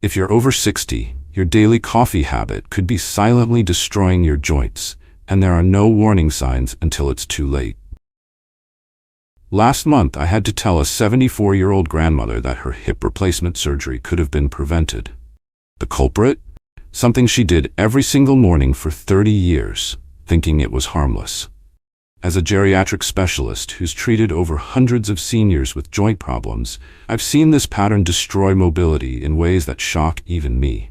If you're over 60, your daily coffee habit could be silently destroying your joints, and there are no warning signs until it's too late. Last month, I had to tell a 74-year-old grandmother that her hip replacement surgery could have been prevented. The culprit? Something she did every single morning for 30 years, thinking it was harmless. As a geriatric specialist who's treated over hundreds of seniors with joint problems, I've seen this pattern destroy mobility in ways that shock even me.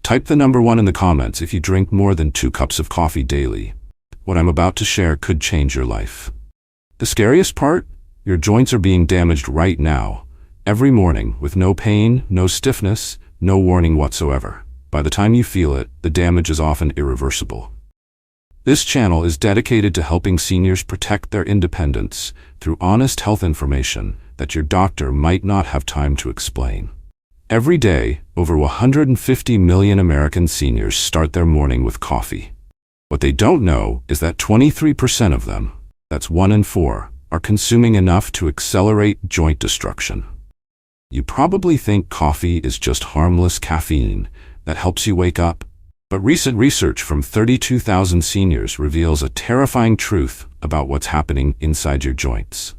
Type the number 1 in the comments if you drink more than 2 cups of coffee daily. What I'm about to share could change your life. The scariest part? Your joints are being damaged right now, every morning, with no pain, no stiffness, no warning whatsoever. By the time you feel it, the damage is often irreversible. This channel is dedicated to helping seniors protect their independence through honest health information that your doctor might not have time to explain. Every day, over 150 million American seniors start their morning with coffee. What they don't know is that 23% of them, that's 1 in 4, are consuming enough to accelerate joint destruction. You probably think coffee is just harmless caffeine that helps you wake up. But recent research from 32,000 seniors reveals a terrifying truth about what's happening inside your joints.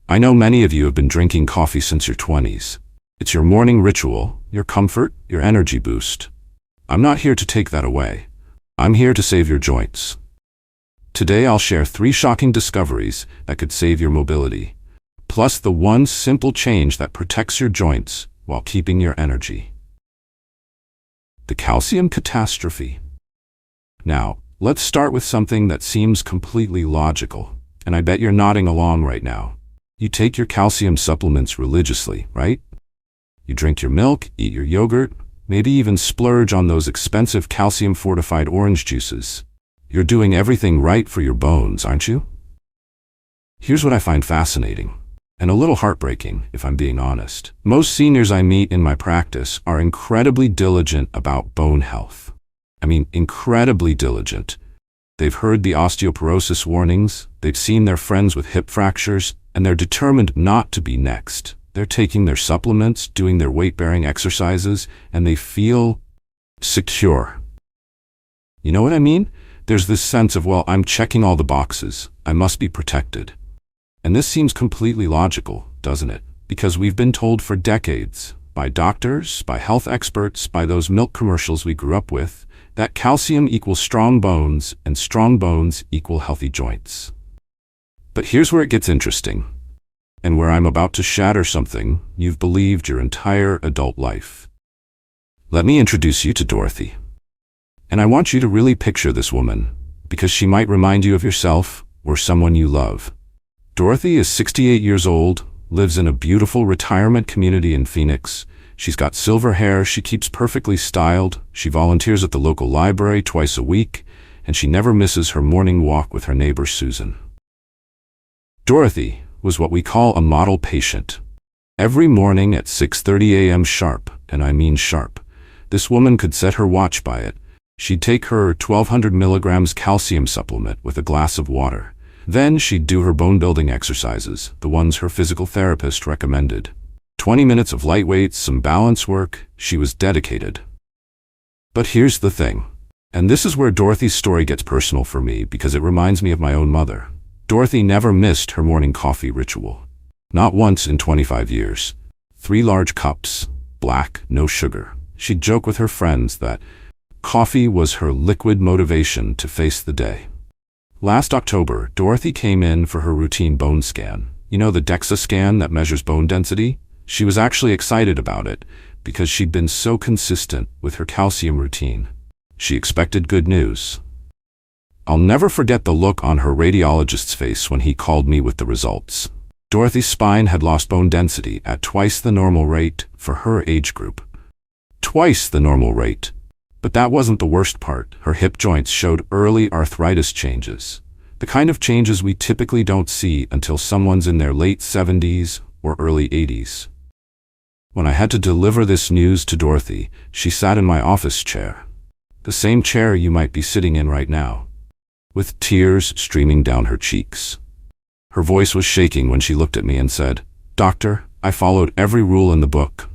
I know many of you have been drinking coffee since your 20s. It's your morning ritual, your comfort, your energy boost. I'm not here to take that away. I'm here to save your joints. Today I'll share 3 shocking discoveries that could save your mobility, plus the one simple change that protects your joints while keeping your energy. The calcium catastrophe. Now, let's start with something that seems completely logical, and I bet you're nodding along right now. You take your calcium supplements religiously, right? You drink your milk, eat your yogurt, maybe even splurge on those expensive calcium-fortified orange juices. You're doing everything right for your bones, aren't you? Here's what I find fascinating, and a little heartbreaking, if I'm being honest. Most seniors I meet in my practice are incredibly diligent about bone health. I mean, incredibly diligent. They've heard the osteoporosis warnings, they've seen their friends with hip fractures, and they're determined not to be next. They're taking their supplements, doing their weight-bearing exercises, and they feel secure. You know what I mean? There's this sense of, well, I'm checking all the boxes. I must be protected. And this seems completely logical, doesn't it? Because we've been told for decades, by doctors, by health experts, by those milk commercials we grew up with, that calcium equals strong bones, and strong bones equal healthy joints. But here's where it gets interesting, and where I'm about to shatter something you've believed your entire adult life. Let me introduce you to Dorothy. And I want you to really picture this woman, because she might remind you of yourself or someone you love. Dorothy is 68 years old, lives in a beautiful retirement community in Phoenix. She's got silver hair, she keeps perfectly styled, she volunteers at the local library twice a week, and she never misses her morning walk with her neighbor Susan. Dorothy was what we call a model patient. Every morning at 6:30 a.m. sharp, and I mean sharp, this woman could set her watch by it. She'd take her 1,200 milligrams calcium supplement with a glass of water. Then she'd do her bone-building exercises, the ones her physical therapist recommended. 20 minutes of light weights, some balance work. She was dedicated. But here's the thing, and this is where Dorothy's story gets personal for me because it reminds me of my own mother. Dorothy never missed her morning coffee ritual. Not once in 25 years. 3 large cups, black, no sugar. She'd joke with her friends that coffee was her liquid motivation to face the day. Last October, Dorothy came in for her routine bone scan. You know, the DEXA scan that measures bone density? She was actually excited about it because she'd been so consistent with her calcium routine. She expected good news. I'll never forget the look on her radiologist's face when he called me with the results. Dorothy's spine had lost bone density at twice the normal rate for her age group. Twice the normal rate. But that wasn't the worst part. Her hip joints showed early arthritis changes, the kind of changes we typically don't see until someone's in their late 70s or early 80s. When I had to deliver this news to Dorothy, she sat in my office chair, the same chair you might be sitting in right now, with tears streaming down her cheeks. Her voice was shaking when she looked at me and said, "Doctor, I followed every rule in the book.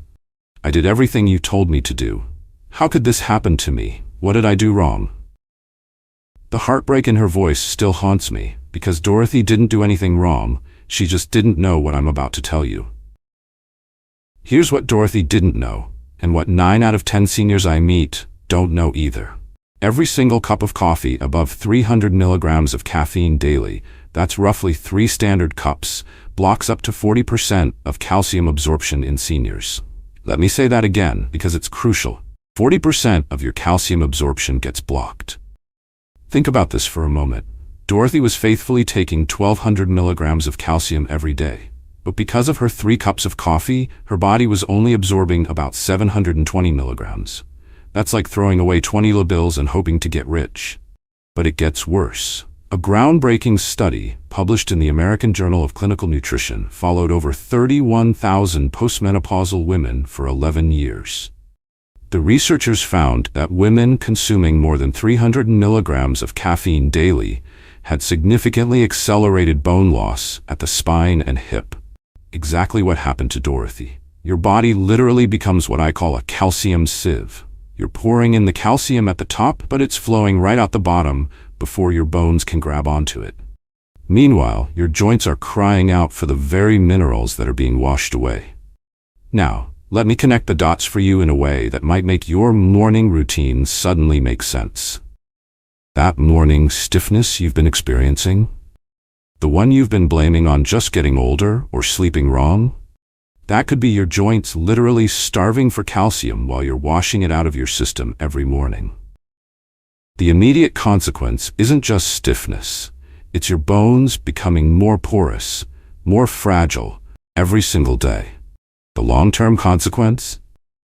I did everything you told me to do. How could this happen to me? What did I do wrong? The heartbreak in her voice still haunts me, because Dorothy didn't do anything wrong, she just didn't know what I'm about to tell you. Here's what Dorothy didn't know, and what 9 out of 10 seniors I meet don't know either. Every single cup of coffee above 300 milligrams of caffeine daily, that's roughly 3 standard cups, blocks up to 40% of calcium absorption in seniors. Let me say that again, because it's crucial. 40% of your calcium absorption gets blocked. Think about this for a moment. Dorothy was faithfully taking 1,200 milligrams of calcium every day. But because of her 3 cups of coffee, her body was only absorbing about 720 milligrams. That's like throwing away 20 bills and hoping to get rich. But it gets worse. A groundbreaking study, published in the American Journal of Clinical Nutrition, followed over 31,000 postmenopausal women for 11 years. The researchers found that women consuming more than 300 milligrams of caffeine daily had significantly accelerated bone loss at the spine and hip. Exactly what happened to Dorothy. Your body literally becomes what I call a calcium sieve. You're pouring in the calcium at the top, but it's flowing right out the bottom before your bones can grab onto it. Meanwhile, your joints are crying out for the very minerals that are being washed away. Now, let me connect the dots for you in a way that might make your morning routine suddenly make sense. That morning stiffness you've been experiencing? The one you've been blaming on just getting older or sleeping wrong? That could be your joints literally starving for calcium while you're washing it out of your system every morning. The immediate consequence isn't just stiffness. It's your bones becoming more porous, more fragile every single day. The long-term consequence?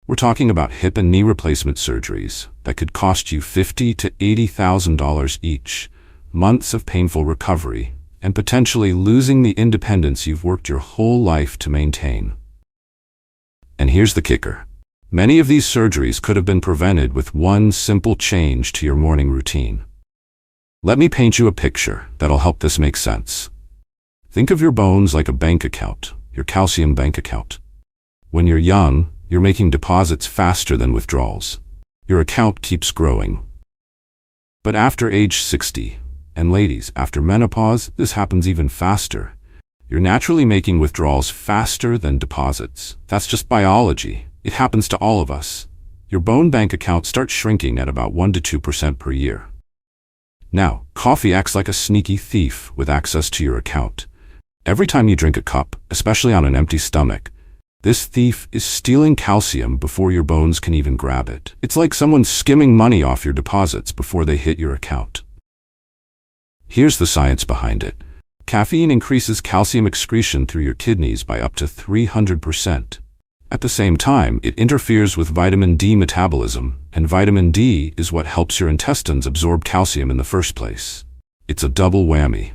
We're talking about hip and knee replacement surgeries that could cost you $50,000 to $80,000 each, months of painful recovery, and potentially losing the independence you've worked your whole life to maintain. And here's the kicker. Many of these surgeries could have been prevented with one simple change to your morning routine. Let me paint you a picture that'll help this make sense. Think of your bones like a bank account, your calcium bank account. When you're young, you're making deposits faster than withdrawals. Your account keeps growing. But after age 60, and ladies, after menopause, this happens even faster. You're naturally making withdrawals faster than deposits. That's just biology. It happens to all of us. Your bone bank account starts shrinking at about 1% to 2% per year. Now, coffee acts like a sneaky thief with access to your account. Every time you drink a cup, especially on an empty stomach, this thief is stealing calcium before your bones can even grab it. It's like someone skimming money off your deposits before they hit your account. Here's the science behind it. Caffeine increases calcium excretion through your kidneys by up to 300%. At the same time, it interferes with vitamin D metabolism, and vitamin D is what helps your intestines absorb calcium in the first place. It's a double whammy.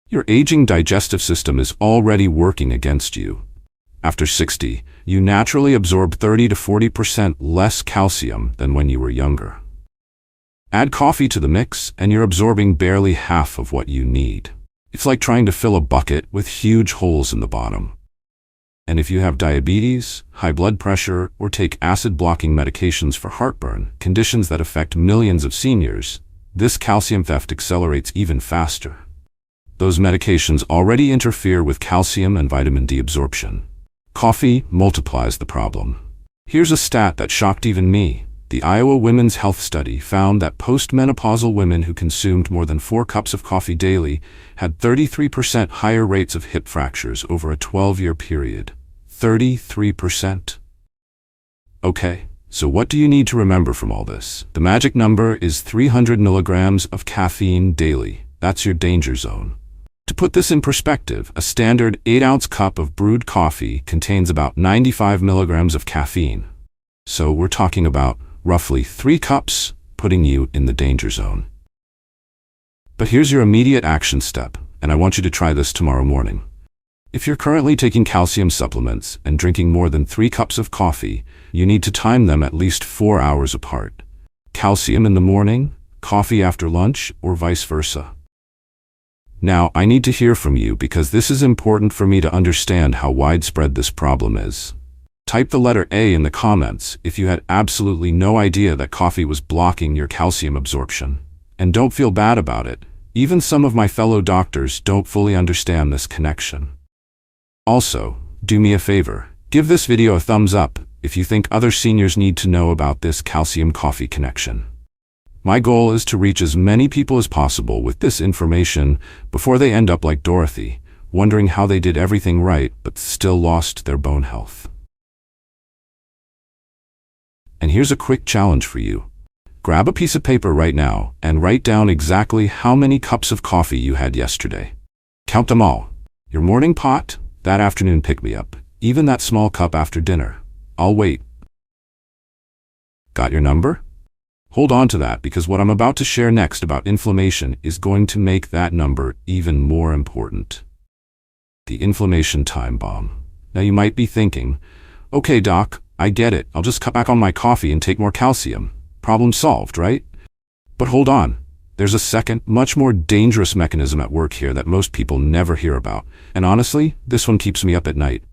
Your aging digestive system is already working against you. After 60, you naturally absorb 30 to 40% less calcium than when you were younger. Add coffee to the mix, and you're absorbing barely half of what you need. It's like trying to fill a bucket with huge holes in the bottom. And if you have diabetes, high blood pressure, or take acid-blocking medications for heartburn, conditions that affect millions of seniors, this calcium theft accelerates even faster. Those medications already interfere with calcium and vitamin D absorption. Coffee multiplies the problem. Here's a stat that shocked even me. The Iowa Women's Health Study found that postmenopausal women who consumed more than 4 cups of coffee daily had 33% higher rates of hip fractures over a 12-year period. 33%. Okay, so what do you need to remember from all this? The magic number is 300 milligrams of caffeine daily. That's your danger zone. To put this in perspective, a standard 8-ounce cup of brewed coffee contains about 95 milligrams of caffeine. So we're talking about roughly 3 cups, putting you in the danger zone. But here's your immediate action step, and I want you to try this tomorrow morning. If you're currently taking calcium supplements and drinking more than 3 cups of coffee, you need to time them at least 4 hours apart. Calcium in the morning, coffee after lunch, or vice versa. Now, I need to hear from you because this is important for me to understand how widespread this problem is. Type the letter A in the comments if you had absolutely no idea that coffee was blocking your calcium absorption. And don't feel bad about it. Even some of my fellow doctors don't fully understand this connection. Also, do me a favor. Give this video a thumbs up if you think other seniors need to know about this calcium coffee connection. My goal is to reach as many people as possible with this information before they end up like Dorothy, wondering how they did everything right but still lost their bone health. And here's a quick challenge for you. Grab a piece of paper right now and write down exactly how many cups of coffee you had yesterday. Count them all. Your morning pot, that afternoon pick-me-up, even that small cup after dinner. I'll wait. Got your number? Hold on to that, because what I'm about to share next about inflammation is going to make that number even more important. The inflammation time bomb. Now you might be thinking, okay doc, I get it. I'll just cut back on my coffee and take more calcium. Problem solved, right? But hold on. There's a second, much more dangerous mechanism at work here that most people never hear about. And honestly, this one keeps me up at night.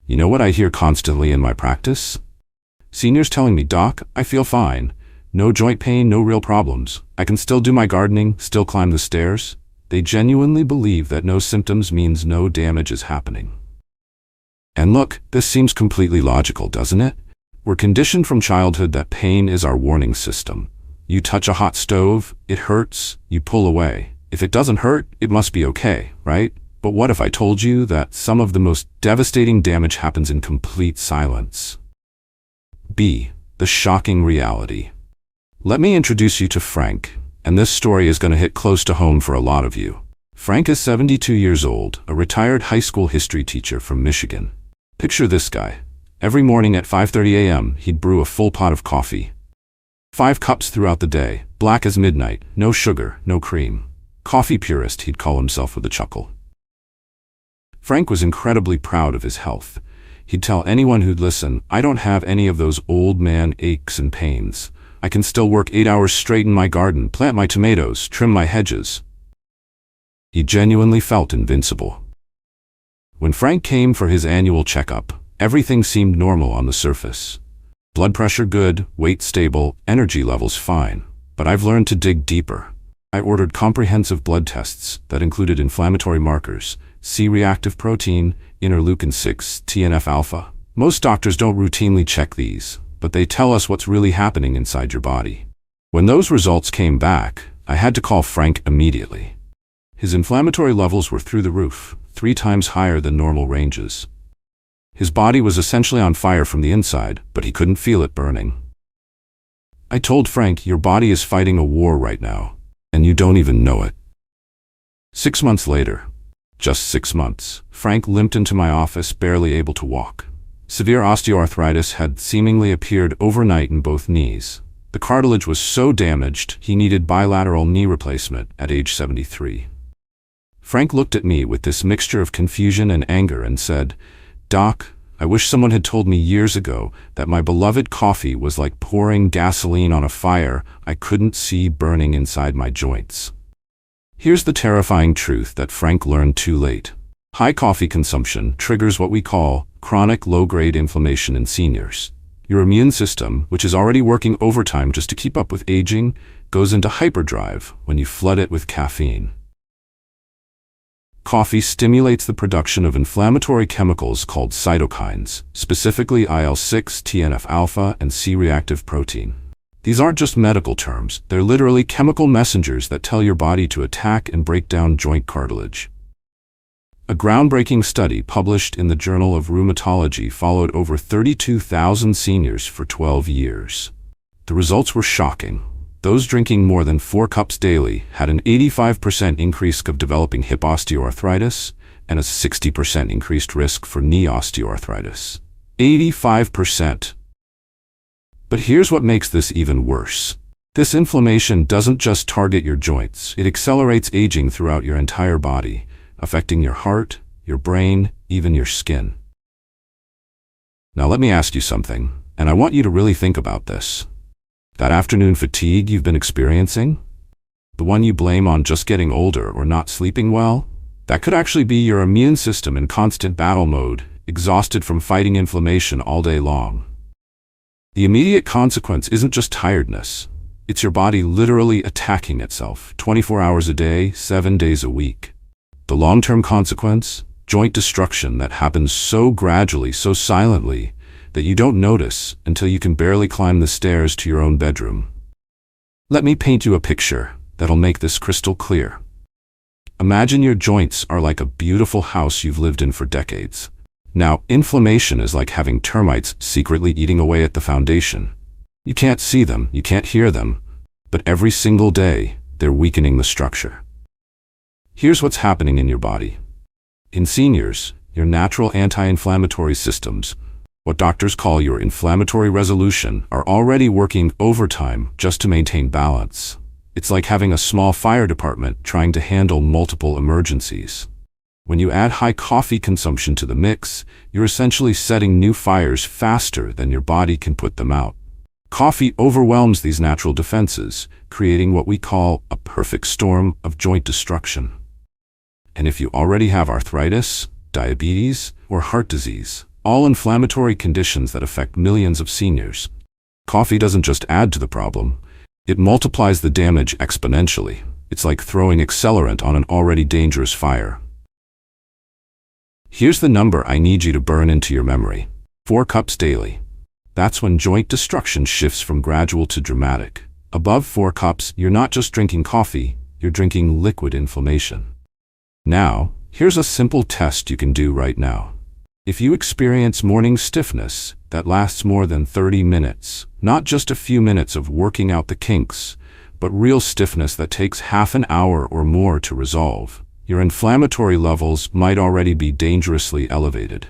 You know what I hear constantly in my practice? Seniors telling me, "Doc, I feel fine. No joint pain, no real problems. I can still do my gardening, still climb the stairs." They genuinely believe that no symptoms means no damage is happening. And look, this seems completely logical, doesn't it? We're conditioned from childhood that pain is our warning system. You touch a hot stove, it hurts, you pull away. If it doesn't hurt, it must be okay, right? But what if I told you that some of the most devastating damage happens in complete silence? B. The shocking reality. Let me introduce you to Frank, and this story is going to hit close to home for a lot of you. Frank is 72 years old, a retired high school history teacher from Michigan. Picture this guy. Every morning at 5:30 a.m., he'd brew a full pot of coffee. 5 cups throughout the day, black as midnight, no sugar, no cream. Coffee purist, he'd call himself with a chuckle. Frank was incredibly proud of his health. He'd tell anyone who'd listen, "I don't have any of those old man aches and pains. I can still work 8 hours straight in my garden, plant my tomatoes, trim my hedges." He genuinely felt invincible. When Frank came for his annual checkup, everything seemed normal on the surface. Blood pressure good, weight stable, energy levels fine. But I've learned to dig deeper. I ordered comprehensive blood tests that included inflammatory markers, C-reactive protein, interleukin-6, TNF-alpha. Most doctors don't routinely check these, but they tell us what's really happening inside your body. When those results came back, I had to call Frank immediately. His inflammatory levels were through the roof, 3 times higher than normal ranges. His body was essentially on fire from the inside, but he couldn't feel it burning. I told Frank, "Your body is fighting a war right now, and you don't even know it." 6 months later, just 6 months, Frank limped into my office, barely able to walk. Severe osteoarthritis had seemingly appeared overnight in both knees. The cartilage was so damaged, he needed bilateral knee replacement at age 73. Frank looked at me with this mixture of confusion and anger and said, "Doc, I wish someone had told me years ago that my beloved coffee was like pouring gasoline on a fire I couldn't see burning inside my joints." Here's the terrifying truth that Frank learned too late. High coffee consumption triggers what we call chronic low-grade inflammation in seniors. Your immune system, which is already working overtime just to keep up with aging, goes into hyperdrive when you flood it with caffeine. Coffee stimulates the production of inflammatory chemicals called cytokines, specifically IL-6, TNF-alpha, and C-reactive protein. These aren't just medical terms, they're literally chemical messengers that tell your body to attack and break down joint cartilage. A groundbreaking study published in the Journal of Rheumatology followed over 32,000 seniors for 12 years. The results were shocking. Those drinking more than 4 cups daily had an 85% increase of developing hip osteoarthritis and a 60% increased risk for knee osteoarthritis. 85%. But here's what makes this even worse. This inflammation doesn't just target your joints, it accelerates aging throughout your entire body, affecting your heart, your brain, even your skin. Now let me ask you something, and I want you to really think about this. That afternoon fatigue you've been experiencing? The one you blame on just getting older or not sleeping well? That could actually be your immune system in constant battle mode, exhausted from fighting inflammation all day long. The immediate consequence isn't just tiredness. It's your body literally attacking itself 24 hours a day, 7 days a week. The long-term consequence? Joint destruction that happens so gradually, so silently, that you don't notice until you can barely climb the stairs to your own bedroom. Let me paint you a picture that'll make this crystal clear. Imagine your joints are like a beautiful house you've lived in for decades. Now, inflammation is like having termites secretly eating away at the foundation. You can't see them, you can't hear them, but every single day, they're weakening the structure. Here's what's happening in your body. In seniors, your natural anti-inflammatory systems, what doctors call your inflammatory resolution, are already working overtime just to maintain balance. It's like having a small fire department trying to handle multiple emergencies. When you add high coffee consumption to the mix, you're essentially setting new fires faster than your body can put them out. Coffee overwhelms these natural defenses, creating what we call a perfect storm of joint destruction. And if you already have arthritis, diabetes, or heart disease, all inflammatory conditions that affect millions of seniors, coffee doesn't just add to the problem, it multiplies the damage exponentially. It's like throwing accelerant on an already dangerous fire. Here's the number I need you to burn into your memory. 4 cups daily. That's when joint destruction shifts from gradual to dramatic. Above 4 cups, you're not just drinking coffee, you're drinking liquid inflammation. Now, here's a simple test you can do right now. If you experience morning stiffness that lasts more than 30 minutes, not just a few minutes of working out the kinks, but real stiffness that takes half an hour or more to resolve, your inflammatory levels might already be dangerously elevated.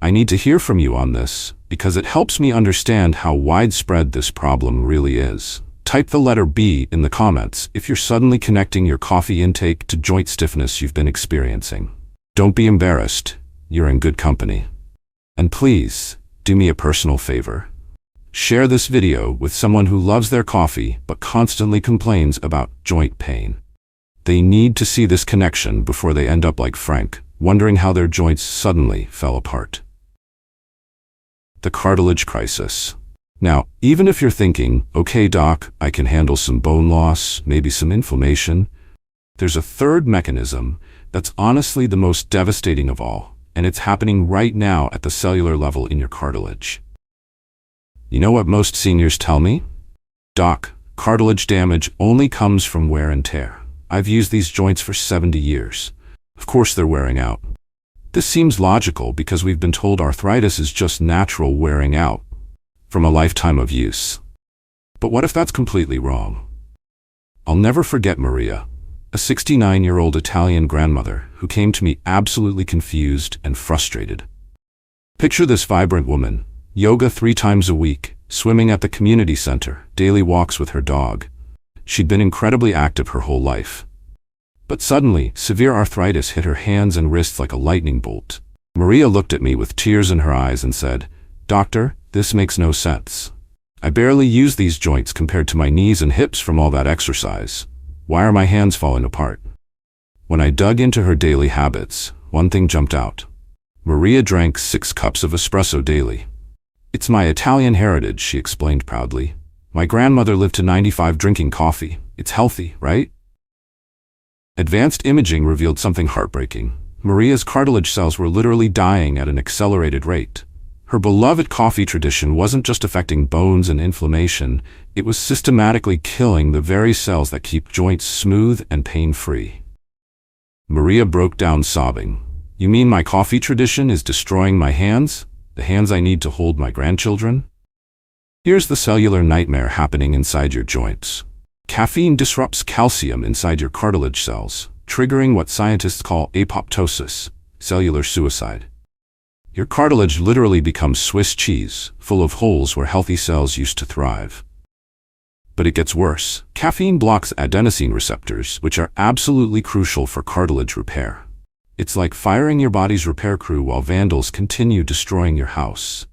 I need to hear from you on this because it helps me understand how widespread this problem really is. Type the letter B in the comments if you're suddenly connecting your coffee intake to joint stiffness you've been experiencing. Don't be embarrassed. You're in good company. And please, do me a personal favor. Share this video with someone who loves their coffee but constantly complains about joint pain. They need to see this connection before they end up like Frank, wondering how their joints suddenly fell apart. The cartilage crisis. Now, even if you're thinking, okay doc, I can handle some bone loss, maybe some inflammation, there's a third mechanism that's honestly the most devastating of all, and it's happening right now at the cellular level in your cartilage. You know what most seniors tell me? Doc, cartilage damage only comes from wear and tear. I've used these joints for 70 years. Of course they're wearing out. This seems logical because we've been told arthritis is just natural wearing out from a lifetime of use. But what if that's completely wrong? I'll never forget Maria, a 69-year-old Italian grandmother who came to me absolutely confused and frustrated. Picture this vibrant woman, yoga 3 times a week, swimming at the community center, daily walks with her dog. She'd been incredibly active her whole life. But suddenly, severe arthritis hit her hands and wrists like a lightning bolt. Maria looked at me with tears in her eyes and said, "Doctor, this makes no sense. I barely use these joints compared to my knees and hips from all that exercise. Why are my hands falling apart?" When I dug into her daily habits, one thing jumped out. Maria drank 6 cups of espresso daily. "It's my Italian heritage," she explained proudly. "My grandmother lived to 95 drinking coffee. It's healthy, right?" Advanced imaging revealed something heartbreaking. Maria's cartilage cells were literally dying at an accelerated rate. Her beloved coffee tradition wasn't just affecting bones and inflammation, it was systematically killing the very cells that keep joints smooth and pain-free. Maria broke down sobbing. "You mean my coffee tradition is destroying my hands? The hands I need to hold my grandchildren?" Here's the cellular nightmare happening inside your joints. Caffeine disrupts calcium inside your cartilage cells, triggering what scientists call apoptosis, cellular suicide. Your cartilage literally becomes Swiss cheese, full of holes where healthy cells used to thrive. But it gets worse. Caffeine blocks adenosine receptors, which are absolutely crucial for cartilage repair. It's like firing your body's repair crew while vandals continue destroying your house.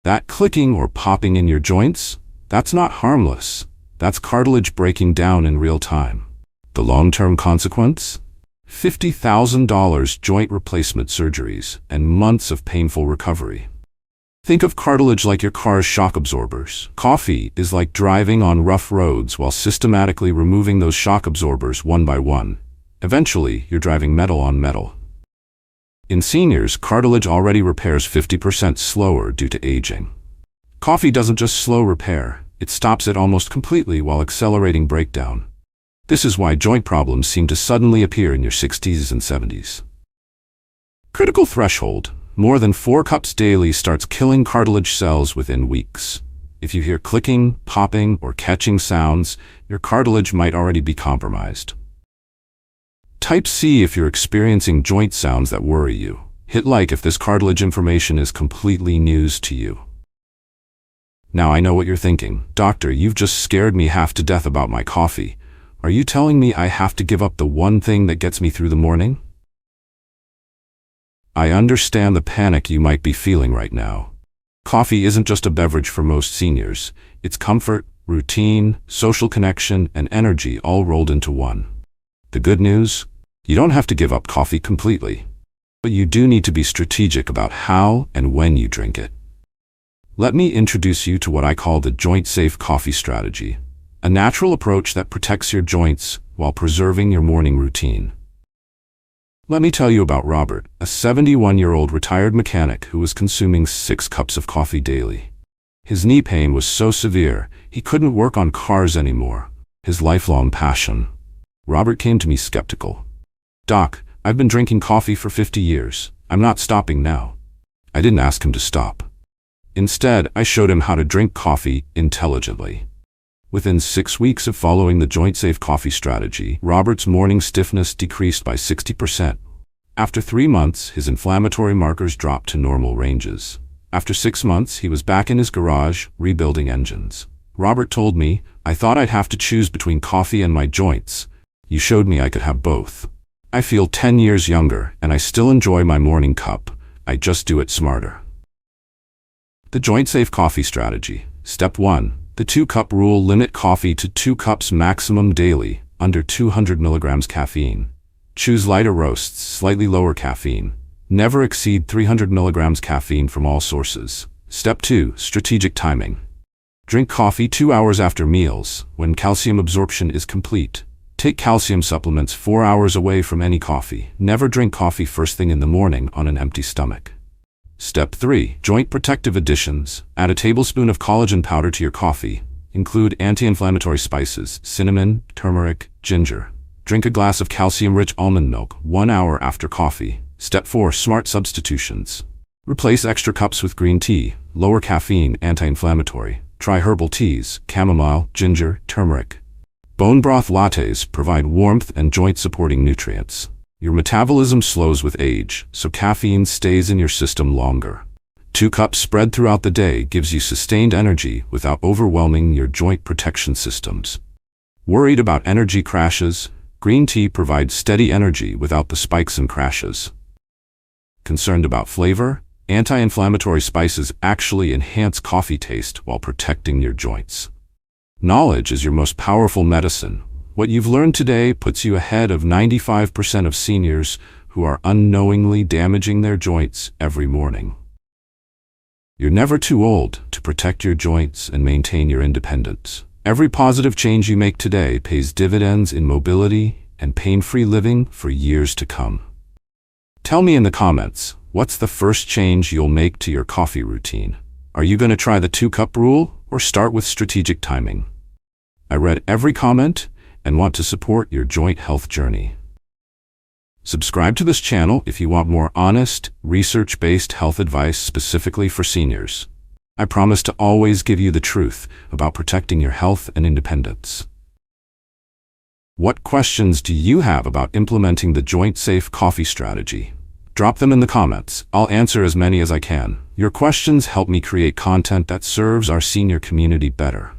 That clicking or popping in your joints, that's not harmless. That's cartilage breaking down in real time. The long-term consequence? $50,000 joint replacement surgeries, and months of painful recovery. Think of cartilage like your car's shock absorbers. Coffee is like driving on rough roads while systematically removing those shock absorbers one by one. Eventually, you're driving metal on metal. In seniors, cartilage already repairs 50% slower due to aging. Coffee doesn't just slow repair, it stops it almost completely while accelerating breakdown. This is why joint problems seem to suddenly appear in your 60s and 70s. Critical threshold. More than 4 cups daily starts killing cartilage cells within weeks. If you hear clicking, popping, or catching sounds, your cartilage might already be compromised. Type C if you're experiencing joint sounds that worry you. Hit like if this cartilage information is completely news to you. Now I know what you're thinking. Doctor, you've just scared me half to death about my coffee. Are you telling me I have to give up the one thing that gets me through the morning? I understand the panic you might be feeling right now. Coffee isn't just a beverage for most seniors. It's comfort, routine, social connection, and energy all rolled into one. The good news? You don't have to give up coffee completely. But you do need to be strategic about how and when you drink it. Let me introduce you to what I call the joint-safe coffee strategy, a natural approach that protects your joints while preserving your morning routine. Let me tell you about Robert, a 71-year-old retired mechanic who was consuming 6 cups of coffee daily. His knee pain was so severe, he couldn't work on cars anymore, his lifelong passion. Robert came to me skeptical. Doc, I've been drinking coffee for 50 years. I'm not stopping now. I didn't ask him to stop. Instead, I showed him how to drink coffee intelligently. Within 6 weeks of following the joint-safe coffee strategy, Robert's morning stiffness decreased by 60%. After 3 months, his inflammatory markers dropped to normal ranges. After 6 months, he was back in his garage, rebuilding engines. Robert told me, I thought I'd have to choose between coffee and my joints. You showed me I could have both. I feel 10 years younger, and I still enjoy my morning cup. I just do it smarter. The joint-safe coffee strategy. Step 1. The 2-cup rule. Limit coffee to 2 cups maximum daily, under 200 milligrams caffeine. Choose lighter roasts, slightly lower caffeine. Never exceed 300 milligrams caffeine from all sources. Step 2. Strategic timing. Drink coffee 2 hours after meals, when calcium absorption is complete. Take calcium supplements 4 hours away from any coffee. Never drink coffee first thing in the morning on an empty stomach. Step 3. Joint protective additions. Add a tablespoon of collagen powder to your coffee. Include anti-inflammatory spices, cinnamon, turmeric, ginger. Drink a glass of calcium-rich almond milk 1 hour after coffee. Step 4. Smart substitutions. Replace extra cups with green tea, lower caffeine, anti-inflammatory. Try herbal teas, chamomile, ginger, turmeric. Bone broth lattes provide warmth and joint-supporting nutrients. Your metabolism slows with age, so caffeine stays in your system longer. 2 cups spread throughout the day gives you sustained energy without overwhelming your joint protection systems. Worried about energy crashes? Green tea provides steady energy without the spikes and crashes. Concerned about flavor? Anti-inflammatory spices actually enhance coffee taste while protecting your joints. Knowledge is your most powerful medicine. What you've learned today puts you ahead of 95% of seniors who are unknowingly damaging their joints every morning. You're never too old to protect your joints and maintain your independence. Every positive change you make today pays dividends in mobility and pain-free living for years to come. Tell me in the comments, what's the first change you'll make to your coffee routine? Are you going to try the 2-cup rule or start with strategic timing? I read every comment and want to support your joint health journey. Subscribe to this channel if you want more honest, research-based health advice specifically for seniors. I promise to always give you the truth about protecting your health and independence. What questions do you have about implementing the joint-safe coffee strategy? Drop them in the comments. I'll answer as many as I can. Your questions help me create content that serves our senior community better.